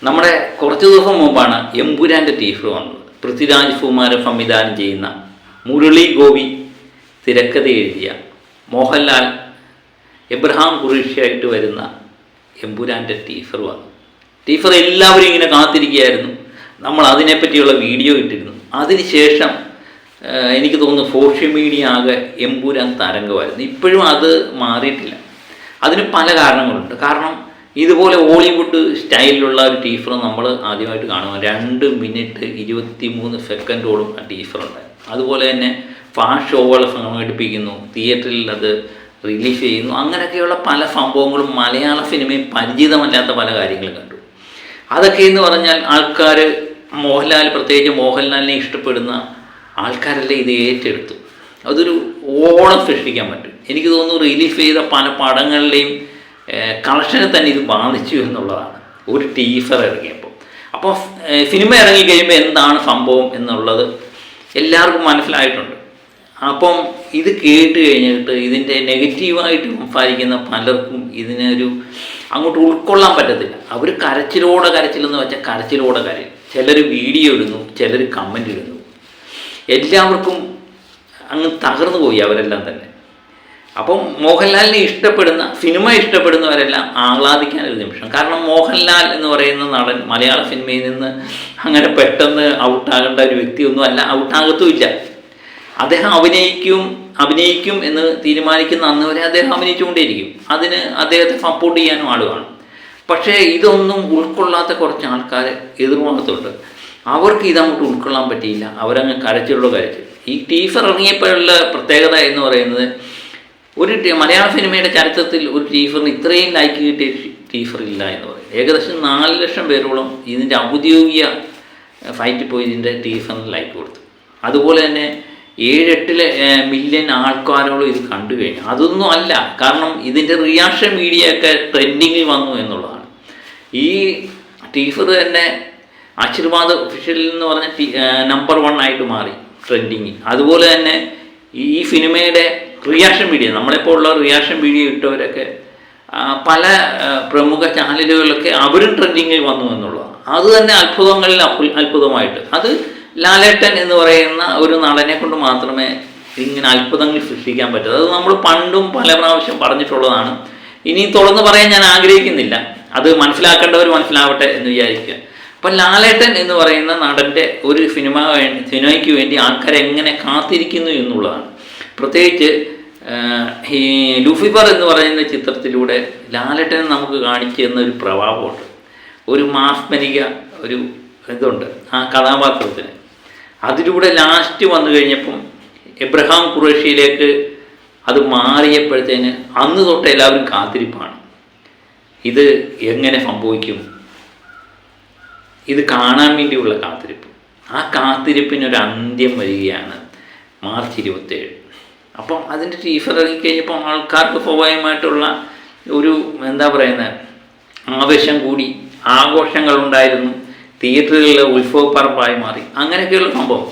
നമ്മുടെ കുറച്ച് ദിവസം മുമ്പാണ് എമ്പുരാൻ്റെ ടീസർ വന്നത്. പൃഥ്വിരാജ് കുമാരൻ സംവിധാനം ചെയ്യുന്ന മുരളി ഗോപി തിരക്കഥ എഴുതിയ മോഹൻലാൽ എബ്രഹാം ഖുറേഷിയായിട്ട് വരുന്ന എമ്പുരാൻ്റെ ടീസർ വന്നു. ടീസർ എല്ലാവരും ഇങ്ങനെ കാത്തിരിക്കുകയായിരുന്നു. നമ്മൾ അതിനെപ്പറ്റിയുള്ള വീഡിയോ ഇട്ടിരുന്നു. അതിനുശേഷം എനിക്ക് തോന്നുന്നു സോഷ്യൽ മീഡിയ ആകെ എമ്പുരാൻ തരംഗമായിരുന്നു. ഇപ്പോഴും അത് മാറിയിട്ടില്ല. അതിന് പല കാരണങ്ങളുണ്ട്. കാരണം ഇതുപോലെ ഹോളിവുഡ് സ്റ്റൈലിലുള്ള ഒരു ടീസർ നമ്മൾ ആദ്യമായിട്ട് കാണുക. 2 മിനിറ്റ് 23 സെക്കൻഡോളം ആ ടീസറുണ്ട്. അതുപോലെ തന്നെ ഫാസ്റ്റ് ഷോകൾ സംഘടിപ്പിക്കുന്നു, തിയേറ്ററിൽ അത് റിലീസ് ചെയ്യുന്നു. അങ്ങനെയൊക്കെയുള്ള പല സംഭവങ്ങളും മലയാള സിനിമയിൽ പരിചിതമല്ലാത്ത പല കാര്യങ്ങളും കണ്ടു. അതൊക്കെ എന്ന് പറഞ്ഞാൽ ആൾക്കാർ മോഹൻലാൽ, പ്രത്യേകിച്ച് മോഹൻലാലിനെ ഇഷ്ടപ്പെടുന്ന ആൾക്കാരെല്ലാം ഇത് ഏറ്റെടുത്തു. അതൊരു ഓളം സൃഷ്ടിക്കാൻ പറ്റും. എനിക്ക് തോന്നുന്നു റിലീസ് ചെയ്ത പല പടങ്ങളിലെയും കളക്ഷനെ തന്നെ ഇത് ബാധിച്ചു എന്നുള്ളതാണ് ഒരു ടീസർ ഇറങ്ങിയപ്പോൾ. അപ്പോൾ സിനിമ ഇറങ്ങിക്കഴിയുമ്പോൾ എന്താണ് സംഭവം എന്നുള്ളത് എല്ലാവർക്കും മനസ്സിലായിട്ടുണ്ട്. അപ്പം ഇത് കേട്ട് കഴിഞ്ഞിട്ട് ഇതിൻ്റെ നെഗറ്റീവായിട്ട് സംസാരിക്കുന്ന പലർക്കും ഇതിനൊരു അങ്ങോട്ട് ഉൾക്കൊള്ളാൻ പറ്റത്തില്ല. അവർ കരച്ചിലെന്ന് വെച്ചാൽ കരച്ചിലോടെ കരയും. ചിലർ വീഡിയോ ഇടുന്നു, ചിലർ കമൻ്റ് ഇടുന്നു. എല്ലാവർക്കും അങ്ങ് തകർന്നു പോയി അവരെല്ലാം തന്നെ. അപ്പം മോഹൻലാലിനെ ഇഷ്ടപ്പെടുന്ന, സിനിമ ഇഷ്ടപ്പെടുന്നവരെല്ലാം ആഹ്ലാദിക്കാനൊരു നിമിഷം. കാരണം മോഹൻലാൽ എന്ന് പറയുന്ന നടൻ മലയാള സിനിമയിൽ നിന്ന് അങ്ങനെ പെട്ടെന്ന് ഔട്ടാകേണ്ട ഒരു വ്യക്തിയൊന്നും അല്ല, ഔട്ടാകത്തുമില്ല. അദ്ദേഹം അഭിനയിക്കും എന്ന് തീരുമാനിക്കുന്ന അന്ന് വരെ അദ്ദേഹം അഭിനയിച്ചുകൊണ്ടേയിരിക്കും. അതിന് അദ്ദേഹത്തെ സപ്പോർട്ട് ചെയ്യാനും ആളുകളാണ്. പക്ഷേ ഇതൊന്നും ഉൾക്കൊള്ളാത്ത കുറച്ച് ആൾക്കാർ എതിർഭാഗത്തുണ്ട്. അവർക്ക് ഇതങ്ങോട്ട് ഉൾക്കൊള്ളാൻ പറ്റിയില്ല. അവരങ്ങ് കരച്ചിലുള്ള കരച്ചിൽ. ഈ ടീസർ ഇറങ്ങിയപ്പോഴുള്ള പ്രത്യേകത എന്ന് പറയുന്നത്, ഒരു മലയാള സിനിമയുടെ ചരിത്രത്തിൽ ഒരു ടീസറിന് ഇത്രയും ലൈക്ക് കിട്ടിയ ടീസർ ഇല്ല എന്ന് പറയും. ഏകദേശം 4 ലക്ഷം പേരോളം ഇതിൻ്റെ ഔദ്യോഗിക സൈറ്റിൽ പോയി ഇതിൻ്റെ ടീസറിന് ലൈക്ക് കൊടുത്തു. അതുപോലെ തന്നെ 7-8 മില്യൺ ആൾക്കാരോളം ഇത് കണ്ടു കഴിഞ്ഞു. അതൊന്നും അല്ല, കാരണം ഇതിൻ്റെ റിയാക്ഷൻ വീഡിയോ ഒക്കെ ട്രെൻഡിങ്ങിൽ വന്നു എന്നുള്ളതാണ്. ഈ ടീസർ തന്നെ ആശീർവാദ് ഒഫീഷ്യൽ എന്ന് പറഞ്ഞ നമ്പർ 1 ആയിട്ട് മാറി ട്രെൻഡിങ്ങിൽ. അതുപോലെ തന്നെ ഈ സിനിമയുടെ റിയാക്ഷൻ വീഡിയോ, നമ്മളെപ്പോലുള്ള റിയാക്ഷൻ വീഡിയോ ഇട്ടവരൊക്കെ പല പ്രമുഖ ചാനലുകളിലൊക്കെ അവരും ട്രെൻഡിങ്ങിൽ വന്നു എന്നുള്ളതാണ്. അത് തന്നെ അത്ഭുതങ്ങളിൽ അത്ഭുതമായിട്ട്. അത് ലാലേട്ടൻ എന്ന് പറയുന്ന ഒരു നടനെ കൊണ്ട് മാത്രമേ ഇങ്ങനെ അത്ഭുതങ്ങൾ സൃഷ്ടിക്കാൻ പറ്റൂ. അത് നമ്മൾ പണ്ടും പല പ്രാവശ്യം പറഞ്ഞിട്ടുള്ളതാണ്. ഇനി തുറന്ന് പറയാൻ ഞാൻ ആഗ്രഹിക്കുന്നില്ല. അത് മനസ്സിലാക്കേണ്ടവർ മനസ്സിലാവട്ടെ എന്ന് വിചാരിക്കുക. അപ്പം ലാലേട്ടൻ എന്ന് പറയുന്ന നടൻ്റെ ഒരു സിനിമയ്ക്ക് വേണ്ടി ആൾക്കാരെ എങ്ങനെ കാത്തിരിക്കുന്നു എന്നുള്ളതാണ്. പ്രത്യേകിച്ച് ഈ ലൂസിഫർ എന്ന് പറയുന്ന ചിത്രത്തിലൂടെ ലാലേട്ടനെ നമുക്ക് കാണിച്ചു തന്ന ഒരു പ്രഭാവമുണ്ട്, ഒരു മാസ്മരിക ഒരു ഇതുണ്ട് ആ കഥാപാത്രത്തിന്. അതിലൂടെ ലാസ്റ്റ് വന്നു കഴിഞ്ഞപ്പം എബ്രഹാം ഖുറേഷിയിലേക്ക് അത് മാറിയപ്പോഴത്തേന് അന്ന് തൊട്ട് എല്ലാവരും കാത്തിരിപ്പാണ്. ഇത് എങ്ങനെ സംഭവിക്കും, ഇത് കാണാൻ വേണ്ടിയുള്ള കാത്തിരിപ്പ്. ആ കാത്തിരിപ്പിനൊരു അന്ത്യം വരികയാണ് മാർച്ച് 27. അപ്പം അതിൻ്റെ ടീസർ ഇറങ്ങിക്കഴിഞ്ഞപ്പോൾ ആൾക്കാർക്ക് സ്വാഭാവികമായിട്ടുള്ള ഒരു എന്താ പറയുന്നത് ആവേശം കൂടി, ആഘോഷങ്ങളുണ്ടായിരുന്നു. തിയേറ്ററുകളിൽ ഉത്സവപ്പറമ്പായി മാറി. അങ്ങനെയൊക്കെയുള്ള സംഭവം.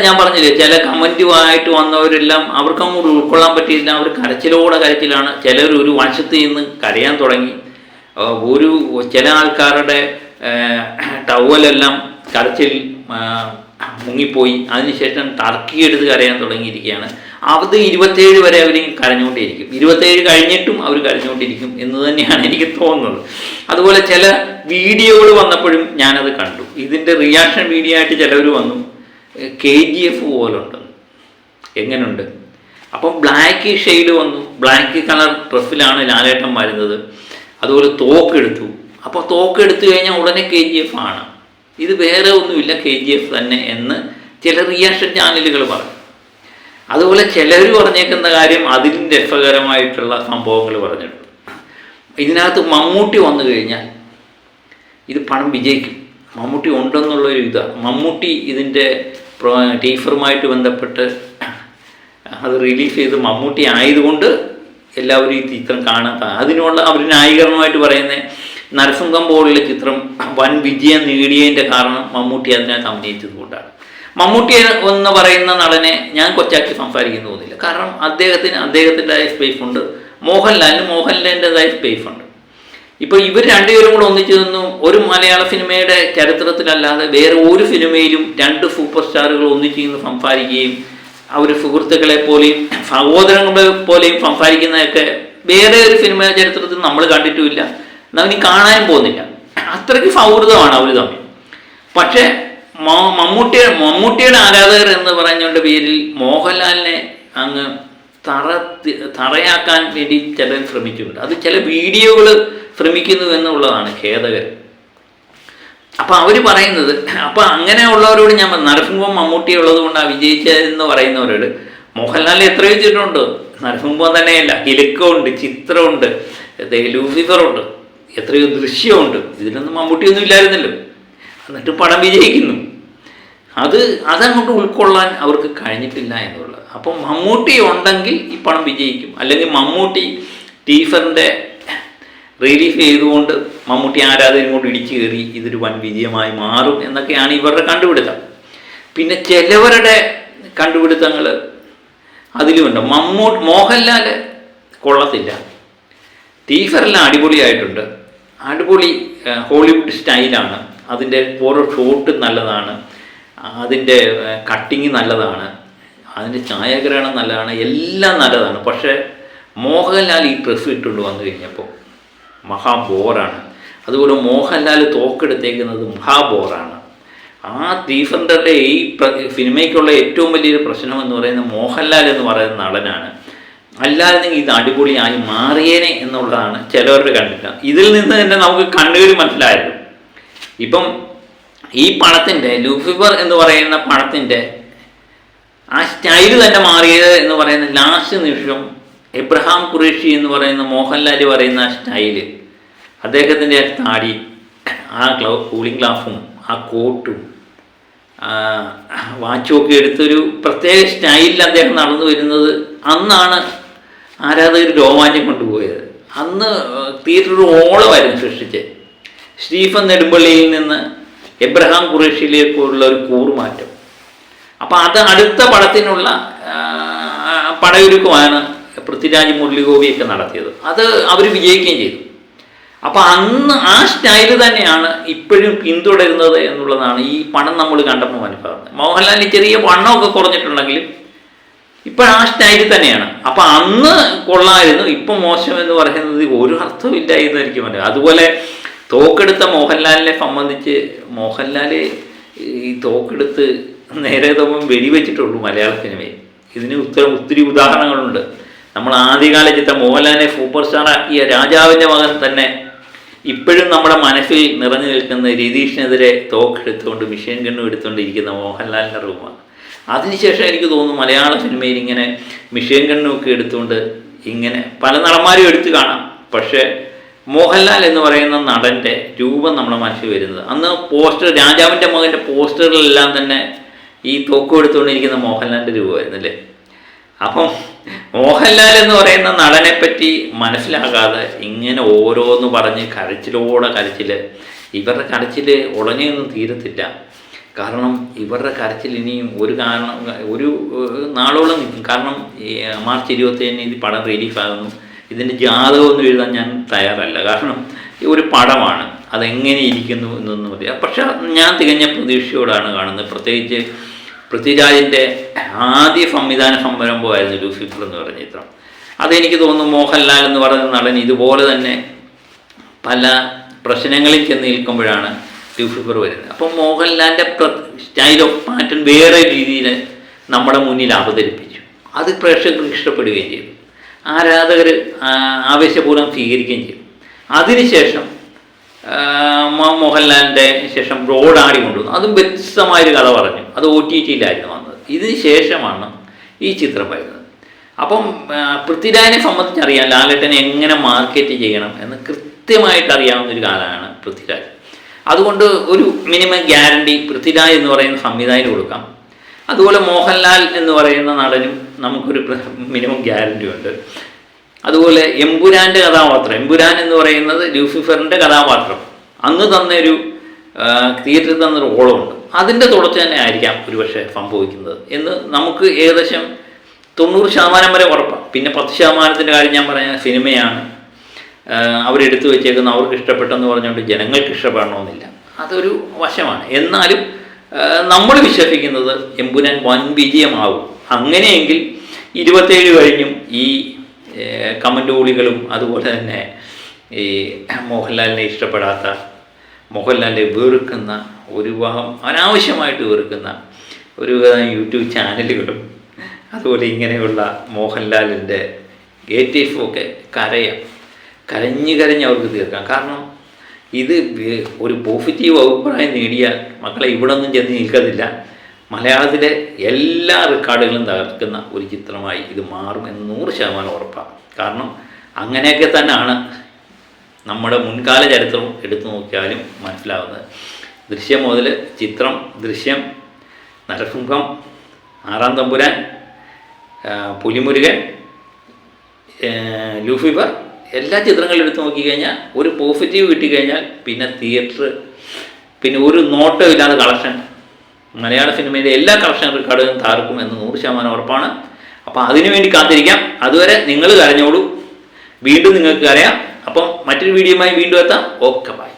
ഞാൻ പറഞ്ഞില്ലേ, ചില കമൻറ്റുമായിട്ട് വന്നവരെല്ലാം അവർക്കങ്ങോട്ട് ഉൾക്കൊള്ളാൻ പറ്റിയില്ല. അവർ കരച്ചിലാണ്. ചിലർ ഒരു വശത്ത് നിന്ന് കരയാൻ തുടങ്ങി. ചില ആൾക്കാരുടെ ടവലെല്ലാം കരച്ചിൽ മുങ്ങിപ്പോയി. അതിനുശേഷം ടർക്കി എടുത്ത് കരയാൻ തുടങ്ങിയിരിക്കുകയാണ്. അത് 27 വരെ അവർ കരഞ്ഞുകൊണ്ടേയിരിക്കും. 27 കഴിഞ്ഞിട്ടും അവർ കരഞ്ഞുകൊണ്ടിരിക്കും എന്ന് തന്നെയാണ് എനിക്ക് തോന്നുന്നത്. അതുപോലെ ചില വീഡിയോകൾ വന്നപ്പോഴും ഞാനത് കണ്ടു. ഇതിൻ്റെ റിയാക്ഷൻ വീഡിയോ ആയിട്ട് ചിലവർ വന്നു, KGF പോലുണ്ട്, എങ്ങനെയുണ്ട്. അപ്പം ബ്ലാക്ക് ഷെയ്ഡ് വന്നു, ബ്ലാക്ക് കളർ ഡ്രസ്സിലാണ് ലാലേട്ടൻ വരുന്നത്. അതുപോലെ തോക്കെടുത്തു. അപ്പോൾ തോക്കെടുത്തു കഴിഞ്ഞാൽ ഉടനെ KGF ആണ്, ഇത് വേറെ ഒന്നുമില്ല KGF തന്നെ എന്ന് ചില റിയാക്ഷൻ ചാനലുകൾ പറഞ്ഞു. അതുപോലെ ചിലർ പറഞ്ഞേക്കുന്ന കാര്യം അതിലും രസകരമായിട്ടുള്ള സംഭവങ്ങൾ പറഞ്ഞിട്ടുണ്ട്. ഇതിനകത്ത് മമ്മൂട്ടി വന്നു കഴിഞ്ഞാൽ ഇത് പണം വിജയിക്കും, മമ്മൂട്ടി ഉണ്ടെന്നുള്ളൊരു ഇതാണ്. മമ്മൂട്ടി ഇതിൻ്റെ ടീസറുമായിട്ട് ബന്ധപ്പെട്ട് അത് റിലീസ് ചെയ്ത് മമ്മൂട്ടി ആയതുകൊണ്ട് എല്ലാവരും ഈ ചിത്രം കാണാത്ത, അതിനുള്ള അവർ ന്യായീകരണമായിട്ട് പറയുന്നത് നരസിംഹം പോലുള്ള ചിത്രം വൻ വിജയം നേടിയതിൻ്റെ കാരണം മമ്മൂട്ടി അതിനകത്ത് അഭിനയിച്ചത് കൊണ്ടാണ്. മമ്മൂട്ടി എന്ന് പറയുന്ന നടനെ ഞാൻ കൊച്ചാക്കി സംസാരിക്കുന്നു തോന്നില്ല. കാരണം അദ്ദേഹത്തിന് അദ്ദേഹത്തിൻ്റെതായ സ്പേസ് ഉണ്ട്, മോഹൻലാലിൻ്റെതായ സ്പേസ് ഉണ്ട്. ഇപ്പോൾ ഇവർ രണ്ടുപേരും കൂടെ ഒന്നിച്ചു നിന്നും ഒരു മലയാള സിനിമയുടെ ചരിത്രത്തിലല്ലാതെ വേറെ ഒരു സിനിമയിലും രണ്ട് സൂപ്പർ സ്റ്റാറുകൾ ഒന്നിച്ചു നിന്ന് സംസാരിക്കുകയും അവർ സുഹൃത്തുക്കളെ പോലെയും സഹോദരങ്ങളെ പോലെയും സംസാരിക്കുന്നതൊക്കെ വേറെ ഒരു സിനിമ ചരിത്രത്തിൽ നമ്മൾ കണ്ടിട്ടുമില്ല, എന്നാൽ ഇനി കാണാനും പോകുന്നില്ല. അത്രയ്ക്ക് സൗഹൃദമാണ് അവർ തമ്മിൽ. പക്ഷേ മമ്മൂട്ടിയുടെ ആരാധകർ എന്ന് പറഞ്ഞുകൊണ്ട് പേരിൽ മോഹൻലാലിനെ അങ്ങ് തറയാക്കാൻ വേണ്ടി ചിലർ ശ്രമിച്ചിട്ടുണ്ട്. അത് ചില വീഡിയോകൾ ശ്രമിക്കുന്നു എന്നുള്ളതാണ് ഖേദകരം. അപ്പം അവർ പറയുന്നത്, അപ്പം അങ്ങനെയുള്ളവരോട് ഞാൻ നരസിംഹം മമ്മൂട്ടി ഉള്ളത് കൊണ്ടാണ് വിജയിച്ചതെന്ന് പറയുന്നവരോട് മോഹൻലാലിനെ എത്ര വെച്ചിട്ടുണ്ട്? നരസിംഹം തന്നെയല്ല, കിലുക്കമുണ്ട്, ചിത്രമുണ്ട്, ലൂസിഫറുണ്ട്, എത്രയോ ദൃശ്യമുണ്ട്. ഇതിലൊന്നും മമ്മൂട്ടിയൊന്നും ഇല്ലായിരുന്നല്ലോ, എന്നിട്ട് പടം വിജയിക്കുന്നു. അതങ്ങോട്ട് ഉൾക്കൊള്ളാൻ അവർക്ക് കഴിഞ്ഞിട്ടില്ല എന്നുള്ളത്. അപ്പം മമ്മൂട്ടി ഉണ്ടെങ്കിൽ ഈ പടം വിജയിക്കും, അല്ലെങ്കിൽ മമ്മൂട്ടി ടീസറിൻ്റെ റിലീഫ് ചെയ്തുകൊണ്ട് മമ്മൂട്ടി ആരാധകരും കൊണ്ട് ഇടിച്ചു കയറി ഇതൊരു വൻ വിജയമായി മാറും എന്നൊക്കെയാണ് ഇവരുടെ കണ്ടുപിടുത്തം. പിന്നെ ചിലവരുടെ കണ്ടുപിടുത്തങ്ങൾ അതിലുമുണ്ട്. മോഹൻലാൽ കൊള്ളത്തില്ല, ടീസറെല്ലാം അടിപൊളിയായിട്ടുണ്ട്, അടിപൊളി ഹോളിവുഡ് സ്റ്റൈലാണ്, അതിൻ്റെ ഓരോ ഷോട്ട് നല്ലതാണ്, അതിൻ്റെ കട്ടിങ് നല്ലതാണ്, അതിൻ്റെ ഛായാഗ്രഹണം നല്ലതാണ്, എല്ലാം നല്ലതാണ്. പക്ഷേ മോഹൻലാൽ ഈ ഡ്രസ്സ് ഇട്ടുകൊണ്ട് വന്നു കഴിഞ്ഞപ്പോൾ മഹാബോറാണ്. അതുപോലെ മോഹൻലാൽ തോക്കെടുത്തേക്കുന്നത് മഹാബോറാണ്. ആ ടീസറിൻ്റെ ഈ സിനിമയ്ക്കുള്ള ഏറ്റവും വലിയൊരു പ്രശ്നം എന്ന് പറയുന്നത് മോഹൻലാൽ എന്ന് പറയുന്ന നടനാണ്. അല്ലാതെ ഇത് അടിപൊളിയായി മാറിയേനെ എന്നുള്ളതാണ് ചിലവരുടെ കണ്ടിട്ട്. ഇതിൽ നിന്ന് തന്നെ നമുക്ക് കണ്ണുകൾ മനസ്സിലായല്ലോ. ഇപ്പം ഈ പടത്തിൻ്റെ ലൂസിഫർ എന്ന് പറയുന്ന പടത്തിൻ്റെ ആ സ്റ്റൈല് തന്നെ മാറിയത് എന്ന് പറയുന്ന ലാസ്റ്റ് നിമിഷം എബ്രഹാം ഖുറേഷി എന്ന് പറയുന്ന മോഹൻലാൽ പറയുന്ന ആ സ്റ്റൈല്, അദ്ദേഹത്തിൻ്റെ താടി, ആ കൂളിംഗ് ഗ്ലാസും ആ കോട്ടും വാച്ചുമൊക്കെ എടുത്തൊരു പ്രത്യേക സ്റ്റൈലിൽ അദ്ദേഹം നടന്നു വരുന്നത് അന്നാണ് ആരാധകർ രോമാഞ്ചം കൊണ്ടുപോയത്. അന്ന് തിയേറ്റർ ഓളമായിരുന്നു സൃഷ്ടിച്ചത്. സ്റ്റീഫൻ നെടുമ്പള്ളിയിൽ നിന്ന് എബ്രഹാം ഖുറേഷിയിലേക്കുള്ള ഒരു കൂറുമാറ്റം. അപ്പം അത് അടുത്ത പടത്തിനുള്ള പടയൊരുക്കമാണ് പൃഥ്വിരാജ് മുരളിഗോപിയൊക്കെ നടത്തിയത്. അത് അവർ വിജയിക്കുകയും ചെയ്തു. അപ്പം അന്ന് ആ സ്റ്റൈല് തന്നെയാണ് ഇപ്പോഴും പിന്തുടരുന്നത് എന്നുള്ളതാണ് ഈ പണം നമ്മൾ കണ്ടപ്പോൾ മനസ്സിലാകുന്നത്. മോഹൻലാലിന് ചെറിയ വണ്ണമൊക്കെ കുറഞ്ഞിട്ടുണ്ടെങ്കിലും ഇപ്പം ആ സ്റ്റൈല് തന്നെയാണ്. അപ്പം അന്ന് കൊള്ളായിരുന്നു, ഇപ്പം മോശം എന്ന് പറയുന്നത് ഒരു അർത്ഥമില്ല എന്ന് എനിക്ക് മനസ്സിലായി. അതുപോലെ തോക്കെടുത്ത മോഹൻലാലിനെ സംബന്ധിച്ച് മോഹൻലാൽ ഈ തോക്കെടുത്ത് നേരെ തമ്മിൽ വെടിവെച്ചിട്ടുള്ളൂ മലയാള സിനിമയിൽ. ഇതിന് ഒത്തിരി ഉദാഹരണങ്ങളുണ്ട്. നമ്മൾ ആദ്യകാല ചിത്രം മോഹൻലാലിനെ സൂപ്പർ സ്റ്റാറാക്കിയ രാജാവിൻ്റെ മകൻ തന്നെ ഇപ്പോഴും നമ്മുടെ മനസ്സിൽ നിറഞ്ഞു നിൽക്കുന്ന രതീഷിനെതിരെ തോക്കെടുത്തുകൊണ്ട് മിഷൻ ഗണ്ണും എടുത്തുകൊണ്ടിരിക്കുന്ന മോഹൻലാലിൻ്റെ റൂമാണ്. അതിനുശേഷം എനിക്ക് തോന്നുന്നു മലയാള സിനിമയിൽ ഇങ്ങനെ മിഷൻ ഗണ്ണുമൊക്കെ എടുത്തുകൊണ്ട് ഇങ്ങനെ പല നടന്മാരും എടുത്തു കാണാം. പക്ഷേ മോഹൻലാൽ എന്ന് പറയുന്ന നടൻ്റെ രൂപം നമ്മുടെ മനസ്സിൽ വരുന്നത് അന്ന് പോസ്റ്റർ, രാജാവിൻ്റെ മകൻ്റെ പോസ്റ്ററുകളെല്ലാം തന്നെ ഈ തോക്ക് എടുത്തുകൊണ്ടിരിക്കുന്ന മോഹൻലാലിൻ്റെ രൂപമായിരുന്നല്ലേ. അപ്പം മോഹൻലാൽ എന്ന് പറയുന്ന നടനെ പറ്റി മനസ്സിലാകാതെ ഇങ്ങനെ ഓരോന്ന് പറഞ്ഞ് കരച്ചിലോടെ കരച്ചിൽ, ഇവരുടെ കരച്ചിൽ ഉടനെയൊന്നും തീരത്തില്ല. കാരണം ഇവരുടെ കരച്ചിൽ ഇനിയും ഒരു നാളോളം നിൽക്കും. കാരണം മാർച്ച് 27 ഇത് പടം റിലീഫാകുന്നു. ഇതിൻ്റെ ജാതകമൊന്നും എഴുതാൻ ഞാൻ തയ്യാറല്ല. കാരണം ഒരു പടമാണ്, അതെങ്ങനെ ഇരിക്കുന്നു എന്നൊന്നും അറിയാം. പക്ഷെ ഞാൻ തികഞ്ഞ പ്രതീക്ഷയോടാണ് കാണുന്നത്. പ്രത്യേകിച്ച് പൃഥ്വിരാജിൻ്റെ ആദ്യ സംവിധാന സംരംഭമായിരുന്നു ലൂസിഫർ എന്ന് പറഞ്ഞ ചിത്രം. അതെനിക്ക് തോന്നുന്നു മോഹൻലാൽ എന്ന് പറയുന്ന നടൻ ഇതുപോലെ തന്നെ പല പ്രശ്നങ്ങളിൽ ചെന്ന് നിൽക്കുമ്പോഴാണ് ലൂസിഫർ വരുന്നത്. അപ്പം മോഹൻലാലിൻ്റെ സ്റ്റൈൽ ഓഫ് പാറ്റേൺ വേറെ രീതിയിൽ നമ്മുടെ മുന്നിൽ അവതരിപ്പിച്ചു. അത് പ്രേക്ഷകർക്ക് ഇഷ്ടപ്പെടുകയും ചെയ്തു, ആരാധകർ ആവേശപൂർവ്വം സ്വീകരിക്കുകയും ചെയ്തു. അതിനുശേഷം മോഹൻലാലിൻ്റെ ശേഷം ബ്രോഡാടി കൊണ്ടുവന്നു. അതും വ്യത്യസ്തമായൊരു കഥ പറഞ്ഞു. അത് OTT-യിലായിരുന്നു വന്നത്. ഇതിന് ശേഷമാണ് ഈ ചിത്രം വരുന്നത്. അപ്പം പൃഥ്വിരാജിനെ സംബന്ധിച്ചറിയാം ലാലേട്ടനെ എങ്ങനെ മാർക്കറ്റ് ചെയ്യണം എന്ന് കൃത്യമായിട്ട് അറിയാവുന്നൊരു കാലമാണ് പൃഥ്വിരാജ്. അതുകൊണ്ട് ഒരു മിനിമം ഗ്യാരണ്ടി പൃഥ്വിരാജ് എന്ന് പറയുന്ന സംവിധായകന് കൊടുക്കാം. അതുപോലെ മോഹൻലാൽ എന്ന് പറയുന്ന നടനും നമുക്കൊരു മിനിമം ഗ്യാരണ്ടി ഉണ്ട്. അതുപോലെ എമ്പുരാൻ്റെ കഥാപാത്രം, എമ്പുരാൻ എന്ന് പറയുന്നത് ലൂസിഫറിൻ്റെ കഥാപാത്രം അന്ന് തന്നൊരു തിയേറ്ററിൽ തന്നൊരു ഓളമുണ്ട്. അതിൻ്റെ തുടർച്ച തന്നെ ആയിരിക്കാം ഒരുപക്ഷെ സംഭവിക്കുന്നത് എന്ന് നമുക്ക് ഏകദേശം 90% വരെ ഉറപ്പാണ്. പിന്നെ 10% കാര്യം ഞാൻ പറഞ്ഞ സിനിമയാണ്. അവരെടുത്തു വെച്ചേക്കുന്ന അവർക്ക് ഇഷ്ടപ്പെട്ടെന്ന് പറഞ്ഞുകൊണ്ട് ജനങ്ങൾക്ക് ഇഷ്ടപ്പെടണമെന്നില്ല. അതൊരു വശമാണ്. എന്നാലും നമ്മൾ വിശ്വസിക്കുന്നത് എമ്പുരാൻ വൻ വിജയമാവും. അങ്ങനെയെങ്കിൽ 27 കഴിഞ്ഞും ഈ കമൻറ്റോളികളും അതുപോലെ തന്നെ ഈ മോഹൻലാലിനെ ഇഷ്ടപ്പെടാത്ത, മോഹൻലാലിനെ വെറുക്കുന്ന ഒരു അനാവശ്യമായിട്ട് വെറുക്കുന്ന ഒരു യൂട്യൂബ് ചാനലുകളും അതുപോലെ ഇങ്ങനെയുള്ള മോഹൻലാലിൻ്റെ ഗേറ്റേഫുമൊക്കെ കരഞ്ഞ് അവർക്ക് തീർക്കാം. കാരണം ഇത് ഒരു പോസിറ്റീവ് അഭിപ്രായം നേടിയാൽ മക്കളെ ഇവിടെ ഒന്നും ചെന്ന് നിൽക്കത്തില്ല. മലയാളത്തിലെ എല്ലാ റെക്കോർഡുകളും തകർക്കുന്ന ഒരു ചിത്രമായി ഇത് മാറുമെന്ന് 100% ഉറപ്പാണ്. കാരണം അങ്ങനെയൊക്കെ തന്നെയാണ് നമ്മുടെ മുൻകാല ചരിത്രം എടുത്തു നോക്കിയാലും മനസ്സിലാവുന്നത്. ദൃശ്യം മുതൽ ചിത്രം, ദൃശ്യം, നരസിംഹം, ആറാം തമ്പുരാൻ, പുലിമുരുകൻ, ലൂസിഫർ, എല്ലാ ചിത്രങ്ങളും എടുത്ത് നോക്കിക്കഴിഞ്ഞാൽ ഒരു പോസിറ്റീവ് കിട്ടിക്കഴിഞ്ഞാൽ പിന്നെ തിയേറ്റർ പിന്നെ ഒരു നോട്ടം ഇല്ലാതെ കളക്ഷൻ മലയാള സിനിമയിലെ എല്ലാ കളക്ഷൻ റെക്കോർഡുകളും താർക്കും എന്ന് 100% ഉറപ്പാണ്. അപ്പോൾ അതിനുവേണ്ടി കാത്തിരിക്കാം. അതുവരെ നിങ്ങൾ കരഞ്ഞോളൂ, വീണ്ടും നിങ്ങൾക്ക് കരയാം. അപ്പം മറ്റൊരു വീഡിയോയുമായി വീണ്ടും എത്താം. Okay, by.